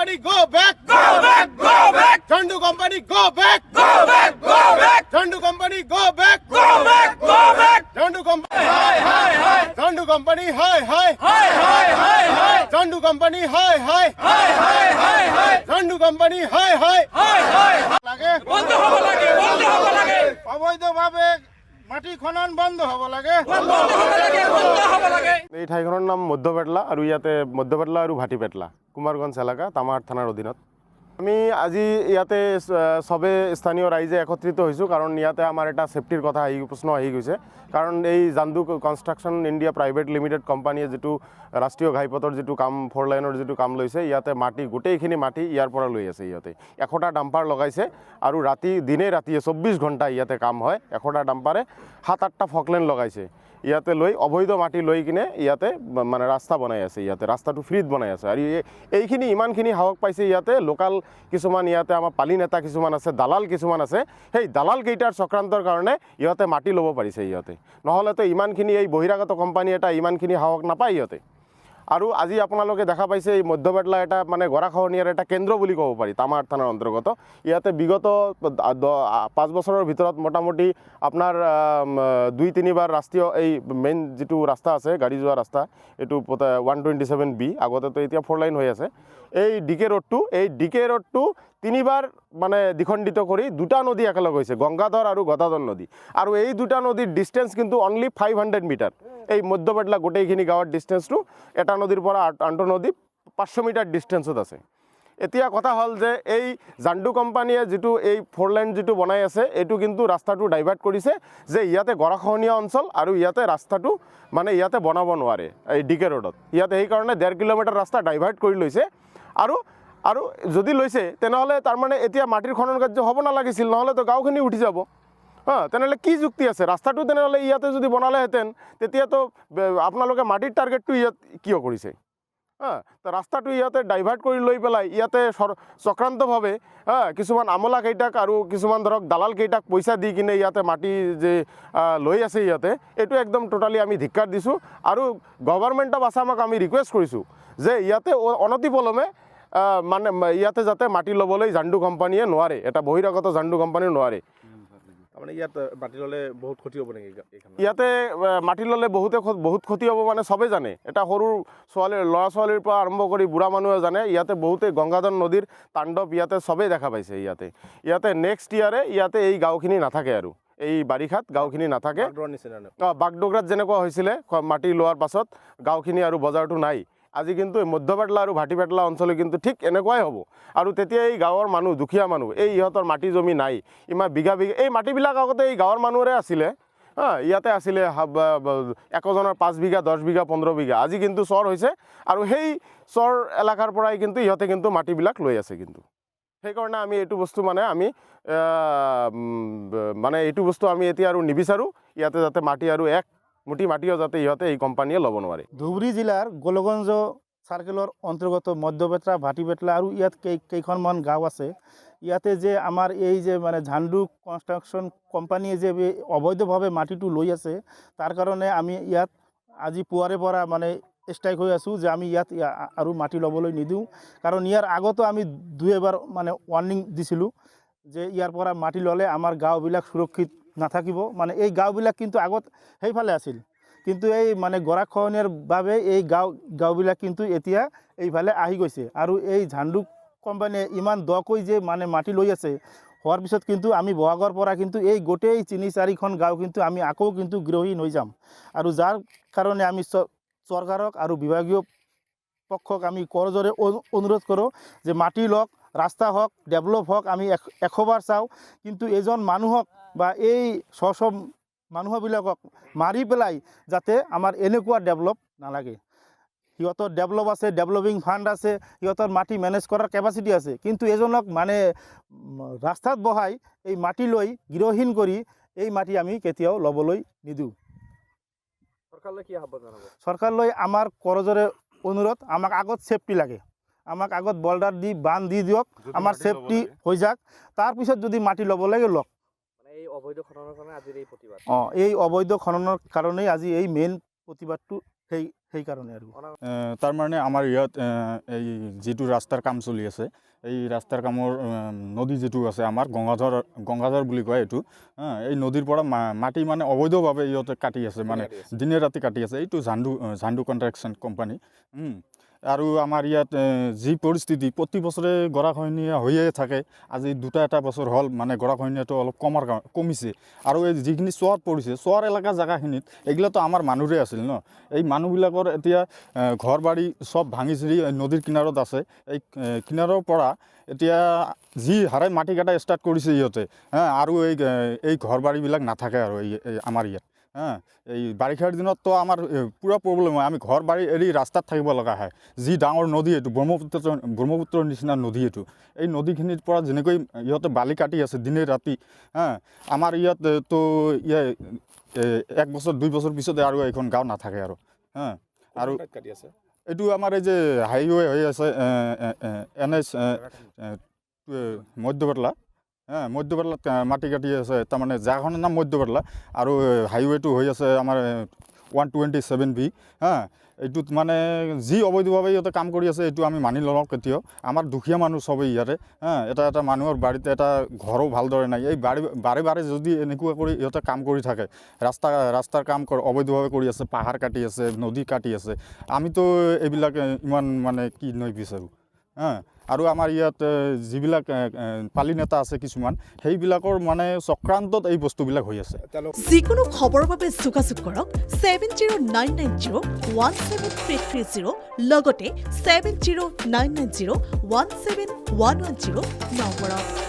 company go back. Go back. Go back. Chandu company go back. Go back. Go back. Chandu company go back. Go back. Go back. Chandu company hi hi hi. Chandu company hi hi. Hi hi hi hi. Chandu company hi hi. Hi hi hi hi. Chandu company hi hi. Hi hi. লাগে বন্ধ হব লাগে বন্ধ হব লাগে অবৈধভাবে মাটি খনন বন্ধ হব লাগে বন্ধ হব লাগে বন্ধ হব লাগে। এই ঠাইখনৰ নাম মধ্যপেটলা আৰু ইয়াতে মধ্যপেটলা আৰু ভাটিপেটলা কুমাৰগঞ্জ এলেকা তামাৰ থানাৰ অধীনত। আমি আজি ইয়াতে সবে স্থানীয় ৰাইজে একত্ৰিত হৈছোঁ কাৰণ ইয়াতে আমাৰ এটা সেফটিৰ কথা প্ৰশ্ন আহি গৈছে কাৰণ এই জান্দু কনষ্ট্ৰাকশ্যন ইণ্ডিয়া প্ৰাইভেট লিমিটেড কোম্পানীয়ে যিটো ৰাষ্ট্ৰীয় ঘাইপথৰ যিটো কাম 4 লাইনৰ যিটো কাম লৈছে ইয়াতে মাটি গোটেইখিনি মাটি ইয়াৰ পৰা লৈ আছে। ইয়াতে 100টা ডাম্পাৰ লগাইছে আৰু দিনে ৰাতিয়ে 24 ঘণ্টা ইয়াতে কাম হয়। 100টা ডাম্পাৰে 7-8টা ফকলেন লগাইছে ইয়াতে লৈ অবৈধ মাটি লৈ কিনে ইয়াতে মানে ৰাস্তা বনাই আছে। ইয়াতে ৰাস্তাটো ফ্ৰীত বনাই আছে আৰু এইখিনি ইমানখিনি সাহস পাইছে ইয়াতে লোকাল কিছুমান ইয়াতে আমাৰ পালি নেতা কিছুমান আছে, দালাল কিছুমান আছে। সেই দালাল কেইটাৰ চক্ৰান্তৰ কাৰণে ইহঁতে মাটি ল'ব পাৰিছে ইহঁতে, নহ'লেতো ইমানখিনি এই বহিৰাগত কোম্পানী এটা ইমানখিনি সাহস নাপায় ইহঁতে। আৰু আজি আপোনালোকে দেখা পাইছে এই মধ্যপেটলা এটা মানে গৰাখহনীয়াৰ এটা কেন্দ্ৰ বুলি ক'ব পাৰি তামাৰ থানাৰ অন্তৰ্গত। ইয়াতে বিগত 5 বছৰৰ ভিতৰত মোটামুটি আপোনাৰ 2-3 বাৰ ৰাষ্ট্ৰীয় এই মেইন যিটো ৰাস্তা আছে গাড়ী যোৱা ৰাস্তা এইটো 127B আগতেতো এতিয়া 4 লাইন হৈ আছে। এই ডিকে ৰোডটো 3 বাৰ মানে দ্বিখণ্ডিত কৰি 2টা নদী একেলগ হৈছে, গংগাধৰ আৰু গদাধৰ নদী। আৰু এই 2টা নদীৰ ডিষ্টেঞ্চ কিন্তু অনলি 500 মিটাৰ। এই মধ্যপেটলা গোটেইখিনি গাঁৱৰ ডিষ্টেঞ্চটো এটা নদীৰ পৰা আনটো নদী 500 মিটাৰ ডিষ্টেঞ্চত আছে। এতিয়া কথা হ'ল যে এই জাণ্ডু কোম্পানীয়ে যিটো এই 4 লাইন যিটো বনাই আছে এইটো কিন্তু ৰাস্তাটো ডাইভাৰ্ট কৰিছে যে ইয়াতে গৰাখহনীয়া অঞ্চল আৰু ইয়াতে ৰাস্তাটো মানে ইয়াতে বনাব নোৱাৰে এই ডিকে ৰোডত। ইয়াতে সেইকাৰণে 1.5 কিলোমিটাৰ ৰাস্তা ডাইভাৰ্ট কৰি লৈছে আৰু যদি লৈছে তেনেহ'লে তাৰমানে এতিয়া মাটিৰ খনন কাৰ্য হ'ব নালাগিছিল, নহ'লেতো গাঁওখিনি উঠি যাব। তেনেহ'লে কি যুক্তি আছে? ৰাস্তাটো তেনেহ'লে ইয়াতে যদি বনালেহেঁতেন তেতিয়াতো আপোনালোকে মাটিৰ টাৰ্গেটটো ইয়াত কিয় কৰিছে? তো ৰাস্তাটো ইয়াতে ডাইভাৰ্ট কৰি লৈ পেলাই ইয়াতে চক্ৰান্তভাৱে কিছুমান আমলা কেইটাক আৰু কিছুমান ধৰক দালাল কেইটাক পইচা দি কিনে ইয়াতে মাটি যে লৈ আছে ইয়াতে এইটো একদম টোটালি আমি ধিক্কাৰ দিছোঁ। আৰু গভৰ্ণমেণ্ট অফ আছামক আমি ৰিকুৱেষ্ট কৰিছোঁ যে ইয়াতে অনতিপলমে মানে ইয়াতে যাতে মাটি ল'বলৈ জাণ্ডু কোম্পানীয়ে নোৱাৰে, এটা বহিৰাগত জাণ্ডু কোম্পানীয়ে নোৱাৰে। মানে ইয়াত মাটি ল'লে বহুত ক্ষতি হ'ব নেকি? ইয়াতে মাটি ল'লে বহুত ক্ষতি হ'ব মানে চবেই জানে। এটা সৰু ল'ৰা ছোৱালীৰ পৰা আৰম্ভ কৰি বুঢ়া মানুহে জানে। ইয়াতে বহুতে গংগাধৰ নদীৰ তাণ্ডৱ ইয়াতে চবেই দেখা পাইছে। ইয়াতে নেক্সট ইয়াৰে ইয়াতে এই গাঁওখিনি নাথাকে আৰু এই বাৰিষাত গাঁওখিনি নাথাকে। বাগডোগৰাত যেনেকুৱা হৈছিলে মাটি লোৱাৰ পাছত গাঁওখিনি আৰু বজাৰটো নাই। আজি কিন্তু মধ্যপেটলা আৰু ভাটিপেটলা অঞ্চলে কিন্তু ঠিক এনেকুৱাই হ'ব। আৰু তেতিয়া এই গাঁৱৰ মানুহ দুখীয়া মানুহ এই ইহঁতৰ মাটি জমি নাই, ইমান বিঘা এই মাটিবিলাক আগতে এই গাঁৱৰ মানুহৰে আছিলে। ইয়াতে আছিলে একজনৰ 5 বিঘা 10 বিঘা 15 বিঘা। আজি কিন্তু চৰ হৈছে আৰু সেই চৰ এলেকাৰ পৰাই কিন্তু ইহঁতে কিন্তু মাটিবিলাক লৈ আছে। কিন্তু সেইকাৰণে আমি এইটো বস্তু এইটো বস্তু আমি এতিয়া আৰু নিবিচাৰোঁ ইয়াতে যাতে মাটি আৰু মুঠি মাটিও যাতে ইহঁতে এই কোম্পানীয়ে ল'ব নোৱাৰে। ধুবুৰী জিলাৰ গোলগঞ্জ চাৰ্কেলৰ অন্তৰ্গত মধ্যপেটলা ভাটিপেটলা আৰু ইয়াত কেইখনমান গাঁও আছে। ইয়াতে যে আমাৰ এই যে মানে জাণ্ডু কনষ্ট্ৰাকশ্যন কোম্পানীয়ে যে অবৈধভাৱে মাটিটো লৈ আছে তাৰ কাৰণে আমি ইয়াত আজি পুৱাৰে পৰা মানে ষ্ট্ৰাইক হৈ আছোঁ যে আমি ইয়াত আৰু মাটি ল'বলৈ নিদিওঁ। কাৰণ ইয়াৰ আগতো আমি 2 এবাৰ মানে ৱাৰ্ণিং দিছিলোঁ যে ইয়াৰ পৰা মাটি ল'লে আমাৰ গাঁওবিলাক সুৰক্ষিত নাথাকিব। মানে এই গাঁওবিলাক কিন্তু আগত সেইফালে আছিল, কিন্তু এই মানে গৰাখহনীয়াৰ বাবে এই গাঁওবিলাক কিন্তু এতিয়া এইফালে আহি গৈছে। আৰু এই জাণ্ডু কোম্পানীয়ে ইমান দকৈ যে মানে মাটি লৈ আছে হোৱাৰ পিছত কিন্তু আমি বহাগৰ পৰা কিন্তু এই গোটেই 3-4খন গাঁও কিন্তু আমি আকৌ কিন্তু গৃহহীন হৈ যাম। আৰু যাৰ কাৰণে আমি চৰকাৰক আৰু বিভাগীয় পক্ষক আমি কৰজোৰে অনুৰোধ কৰোঁ যে মাটি লওক, ৰাস্তা হওক, ডেভেলপ হওক। আমি 100 বাৰ চাওঁ, কিন্তু এজন মানুহক বা এই মানুহবিলাকক মাৰি পেলাই যাতে আমাৰ এনেকুৱা ডেভেলপ নালাগে। সিহঁতৰ ডেভেলপ আছে, ডেভেলপিং ফাণ্ড আছে, সিহঁতৰ মাটি মেনেজ কৰাৰ কেপাচিটি আছে, কিন্তু এজনক মানে ৰাস্তাত বহাই এই মাটি লৈ গৃহহীন কৰি এই মাটি আমি কেতিয়াও ল'বলৈ নিদিওঁ। চৰকাৰলৈ কি আহ্বান জনাব? চৰকাৰলৈ আমাৰ কৰজোৰে অনুৰোধ, আমাক আগত ছেফটি লাগে, আমাক আগত বল্ডাৰ দি বান্ধ দি দিয়ক, আমাৰ ছেফটি হৈ যাওক, তাৰপিছত যদি মাটি ল'ব লাগে লওক। এই অবৈধ খননৰ কাৰণে আজিৰ এই প্ৰতিবাদ। এই অবৈধ খননৰ কাৰণেই আজি এই মেইন প্ৰতিবাদটো সেইকাৰণে আৰু তাৰমানে আমাৰ ইয়াত এই যিটো ৰাস্তাৰ কাম চলি আছে এই ৰাস্তাৰ কামৰ নদী যিটো আছে আমাৰ গংগাধৰ বুলি কয় এইটো এই নদীৰ পৰা মাটি মানে অবৈধভাৱে ইহঁতে কাটি আছে মানে দিনে ৰাতি কাটি আছে এইটো ঝাণ্ডু কনষ্ট্ৰাকশ্যন কোম্পানী আৰু আমাৰ ইয়াত যি পৰিস্থিতি প্ৰতি বছৰে গৰাখহনীয়া হৈয়ে থাকে আজি এটা বছৰ হ'ল মানে গৰাখহনীয়াটো অলপ কমিছে আৰু এই যিখিনি চৰ পৰিছে চৰ এলেকা জেগাখিনিত এইগিলাতো আমাৰ মানুহৰে আছিল ন এই মানুহবিলাকৰ এতিয়া ঘৰ বাৰী চব ভাঙি চিৰি নদীৰ কিনাৰত আছে এই কিনাৰৰ পৰা এতিয়া যি হাৰে মাটি কাটা ষ্টাৰ্ট কৰিছে ইহঁতে আৰু এই ঘৰ বাৰীবিলাক নাথাকে আৰু এই আমাৰ ইয়াত এই বাৰিষাৰ দিনততো আমাৰ পূৰা প্ৰব্লেম হয় আমি ঘৰ বাৰী এৰি ৰাস্তাত থাকিব লগা হয় যি ডাঙৰ নদী এইটো ব্ৰহ্মপুত্ৰৰ নিচিনা নদী এইটো এই নদীখিনিৰ পৰা যেনেকৈ ইহঁতে বালি কাটি আছে দিনে ৰাতি আমাৰ ইয়াততো 1 বছৰ 2 বছৰ পিছতে আৰু এইখন গাঁও নাথাকে আৰু আৰু কাটি আছে এইটো আমাৰ এই যে হাইৱে হৈ আছে NH মধ্যপাটলা মধ্যপাটলাত মাটি কাটি আছে তাৰমানে জাগাখনৰ নাম মধ্যপাটলা আৰু হাইৱেটো হৈ আছে আমাৰ 127B এইটোত মানে যি অবৈধভাৱে ইহঁতে কাম কৰি আছে এইটো আমি মানি নলওঁ কেতিয়াও আমাৰ দুখীয়া মানুহ চবেই ইয়াতে এটা মানুহৰ বাৰীতে এটা ঘৰো ভালদৰে নাই এই বাৰে যদি এনেকুৱা কৰি ইহঁতে কাম কৰি থাকে ৰাস্তাৰ কাম অবৈধভাৱে কৰি আছে পাহাৰ কাটি আছে নদী কাটি আছে আমিতো এইবিলাক ইমান মানে কি নিবিচাৰোঁ আৰু আমাৰ ইয়াত যিবিলাক পালি নেতা আছে কিছুমান সেইবিলাকৰ মানে চক্ৰান্তত এই বস্তুবিলাক হৈ আছে যিকোনো খবৰৰ বাবে যোগাযোগ কৰক 7099017330 লগতে 7099017110 নম্বৰত